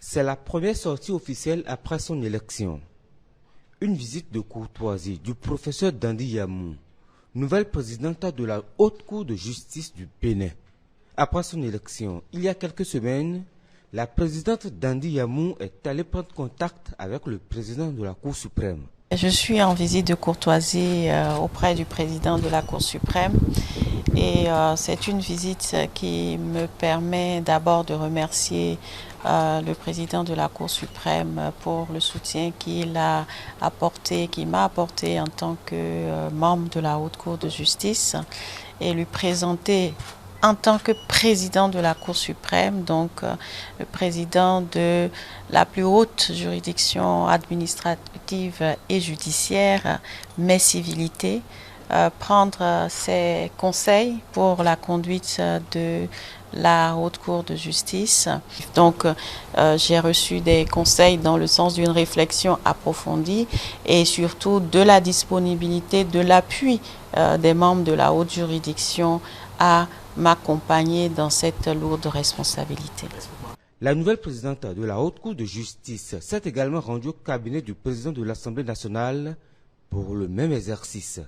C'est la première sortie officielle après son élection. Une visite de courtoisie du professeur Dandi Yamou, nouvelle présidente de la Haute Cour de justice du Bénin. Après son élection, il y a quelques semaines, la présidente Dandi Yamou est allée prendre contact avec le président de la Cour suprême. Je suis en visite de courtoisie auprès du président de la Cour suprême et c'est une visite qui me permet d'abord de remercier le président de la Cour suprême pour le soutien qu'il m'a apporté en tant que membre de la Haute Cour de justice et lui présenter en tant que président de la Cour suprême, donc le président de la plus haute juridiction administrative et judiciaire, mais civilité, prendre ses conseils pour la conduite de la Haute Cour de justice. Donc, j'ai reçu des conseils dans le sens d'une réflexion approfondie et surtout de la disponibilité, de l'appui des membres de la haute juridiction à m'accompagner dans cette lourde responsabilité. La nouvelle présidente de la Haute Cour de justice s'est également rendue au cabinet du président de l'Assemblée nationale pour le même exercice.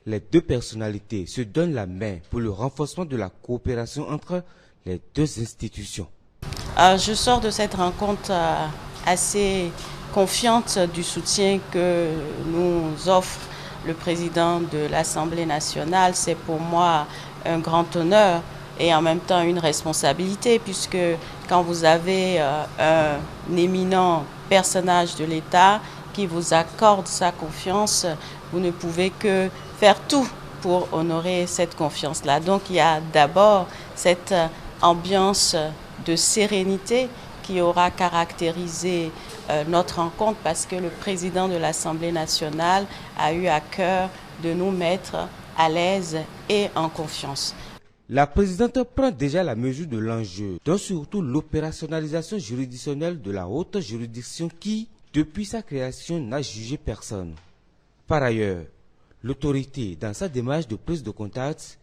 Les deux personnalités se donnent la main pour le renforcement de la coopération entre les deux institutions. Je sors de cette rencontre assez confiante du soutien que nous offre le président de l'Assemblée nationale. C'est pour moi un grand honneur et en même temps une responsabilité, puisque quand vous avez un éminent personnage de l'État qui vous accorde sa confiance, vous ne pouvez que faire tout pour honorer cette confiance-là. Donc il y a d'abord cette ambiance de sérénité qui aura caractérisé notre rencontre, parce que le président de l'Assemblée nationale a eu à cœur de nous mettre à l'aise et en confiance. La présidente prend déjà la mesure de l'enjeu, dont surtout l'opérationnalisation juridictionnelle de la haute juridiction qui, depuis sa création, n'a jugé personne. Par ailleurs, l'autorité, dans sa démarche de prise de contact,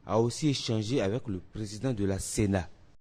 a aussi échangé avec le président de la Sénat.